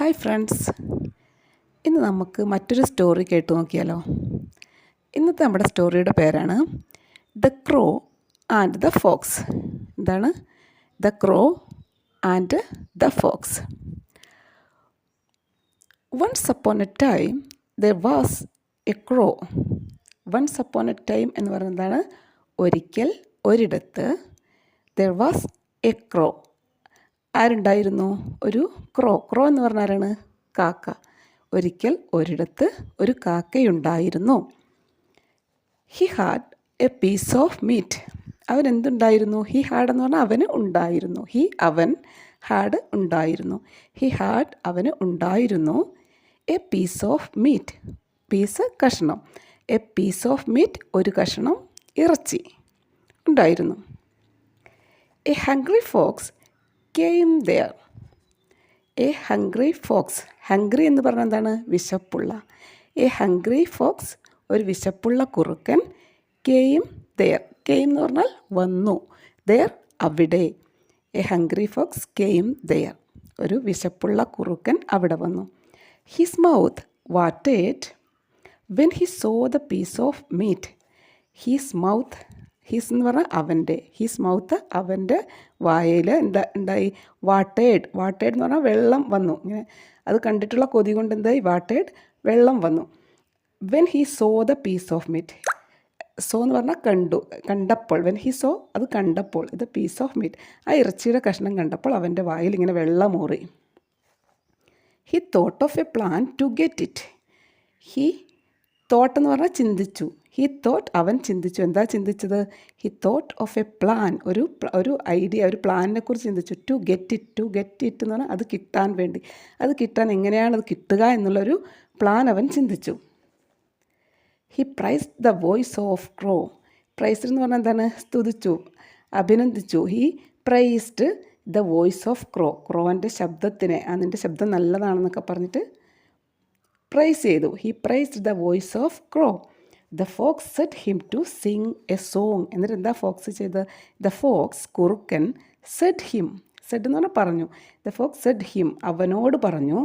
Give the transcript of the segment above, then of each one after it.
Hi friends, ഇന്ന് നമുക്ക് മറ്റൊരു സ്റ്റോറി കേട്ടു നോക്കിയാലോ. ഇന്നത്തെ നമ്മുടെ സ്റ്റോറിയുടെ പേരാണ് the crow and the fox. എന്താണ്? The crow and the fox. Once upon a time there was a crow. Once upon a time എന്ന് പറയുന്നതാണ് ഒരിക്കൽ ഒരിടത്ത്. There was a crow. ആരുണ്ടായിരുന്നു? ഒരു ക്രോ. ക്രോ എന്ന് പറഞ്ഞാൽ ആരാണ്? കാക്ക. ഒരിക്കൽ ഒരിടത്ത് ഒരു കാക്കയുണ്ടായിരുന്നു. He had a piece of meat. അവൻ എന്തുണ്ടായിരുന്നു? ഹി ഹാഡ് എന്ന് പറഞ്ഞാൽ അവന് ഉണ്ടായിരുന്നു. അവൻ ഹാഡ് ഉണ്ടായിരുന്നു. ഹി ഹാഡ് അവന് ഉണ്ടായിരുന്നു a piece of meat. Piece കഷ്ണം. എ പീസ് ഓഫ് മീറ്റ് ഒരു കഷ്ണം ഇറച്ചി ഉണ്ടായിരുന്നു. A hungry fox came there. A hungry fox. Hungry എന്ന് പറഞ്ഞാൽ എന്താണ്? വിശപ്പുള്ള. എ ഹംഗ്രി ഫോക്സ് ഒരു വിശപ്പുള്ള കുറുക്കൻ. Came there. കെയിം എന്ന് പറഞ്ഞാൽ വന്നു. there അവിടെ. A hungry fox came there. ഒരു വിശപ്പുള്ള കുറുക്കൻ അവിടെ വന്നു. ഹിസ് മൗത്ത് വാട്ടേഡ് when he saw the piece of meat. His mouth, his എന്ന് പറഞ്ഞാൽ അവൻ്റെ, ഹിസ് മൗത്ത് അവൻ്റെ വായയിൽ ഉണ്ടായി വാട്ടേഡ്. വാട്ടേഡ് എന്ന് പറഞ്ഞാൽ വെള്ളം വന്നു. ഇങ്ങനെ അത് കണ്ടിട്ടുള്ള കൊതി കൊണ്ട് എന്തായി? വാട്ടേഡ് വെള്ളം വന്നു. When he saw the piece of meat. Saw എന്ന് പറഞ്ഞാൽ കണ്ടു, കണ്ടപ്പോൾ. വെൻ ഹി സോ അത് കണ്ടപ്പോൾ. ഇത് പീസ് ഓഫ് മീറ്റ്, ആ ഇറച്ചിയുടെ കഷ്ണം കണ്ടപ്പോൾ അവൻ്റെ വായിൽ ഇങ്ങനെ വെള്ളമൂറി. He thought of a plan to get it. He thought എന്ന് പറഞ്ഞാൽ ചിന്തിച്ചു. ഹി തോട്ട് അവൻ ചിന്തിച്ചു. എന്താ ചിന്തിച്ചത്? He thought of a plan ഒരു ഐഡിയ, ഒരു പ്ലാനിനെ കുറിച്ച് ചിന്തിച്ചു. ടു ഗെറ്റ് ഇറ്റ് എന്ന് പറഞ്ഞാൽ അത് കിട്ടാൻ വേണ്ടി. അത് കിട്ടാൻ എങ്ങനെയാണ് അത് കിട്ടുക എന്നുള്ളൊരു പ്ലാൻ അവൻ ചിന്തിച്ചു. He praised the voice of crow. Praised എന്ന് പറഞ്ഞാൽ എന്താണ്? സ്തുതിച്ചു, അഭിനന്ദിച്ചു. He praised the voice of crow. ക്രോൻ്റെ ശബ്ദത്തിനെ, അതിൻ്റെ ശബ്ദം നല്ലതാണെന്നൊക്കെ പറഞ്ഞിട്ട് പ്രൈസ് ചെയ്തു. He praised the voice of crow. The fox said him to sing a song. എന്നിട്ട് എന്താ ഫോക്സ് ചെയ്ത്? ദ ഫോക്സ് കുറുക്കൻ സെഡ് ഹിം. സെഡ് എന്ന് പറഞ്ഞാൽ പറഞ്ഞു. ദ ഫോക്സ് സെഡ് ഹിം അവനോട് പറഞ്ഞു.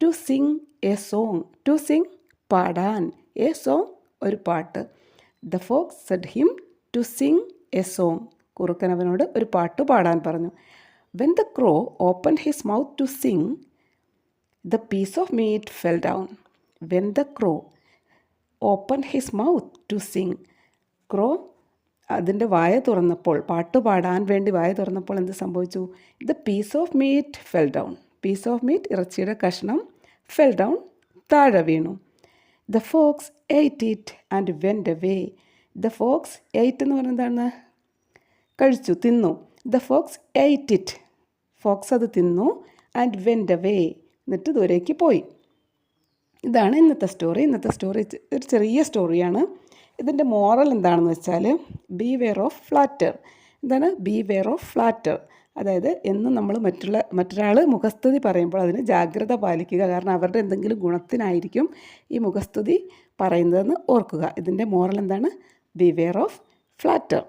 To sing a song. To sing പാടാൻ. എ സോങ് ഒരു പാട്ട്. The fox said him to sing a song. കുറുക്കൻ അവനോട് ഒരു പാട്ട് പാടാൻ പറഞ്ഞു. When the crow open his mouth to sing the piece of meat fell down. When the crow open his mouth to sing. Crow അതിൻ്റെ വായ തുറന്നപ്പോൾ, പാട്ട് പാടാൻ വേണ്ടി വായ തുറന്നപ്പോൾ എന്ത് സംഭവിച്ചു? The piece of meat fell down. Piece of meat ഇറച്ചിയുടെ കഷ്ണം ഫെൽ ഡൗൺ താഴെ വീണു. The fox ate it and went away. The fox ate എന്ന് പറയുന്നത് എന്താണ്? കഴിച്ചു, തിന്നു. The fox ate it. Fox അത് തിന്നു. ആൻഡ് വെൻറ്റ് അവേ, എന്നിട്ട് ദൂരേക്ക് പോയി. ഇതാണ് ഇന്നത്തെ സ്റ്റോറി. ഇന്നത്തെ സ്റ്റോറി ഒരു ചെറിയ സ്റ്റോറിയാണ്. ഇതിൻ്റെ മോറൽ എന്താണെന്ന് വെച്ചാൽ ബി വെയർ ഓഫ് ഫ്ലാറ്റർ. എന്താണ്? Beware of flatter. അതായത് എന്നും നമ്മൾ മറ്റൊരാൾ മുഖസ്തുതി പറയുമ്പോൾ അതിന് ജാഗ്രത പാലിക്കുക. കാരണം അവരുടെ എന്തെങ്കിലും ഗുണത്തിനായിരിക്കും ഈ മുഖസ്തുതി പറയുന്നതെന്ന് ഓർക്കുക. ഇതിൻ്റെ മോറൽ എന്താണ്? Beware of flatter.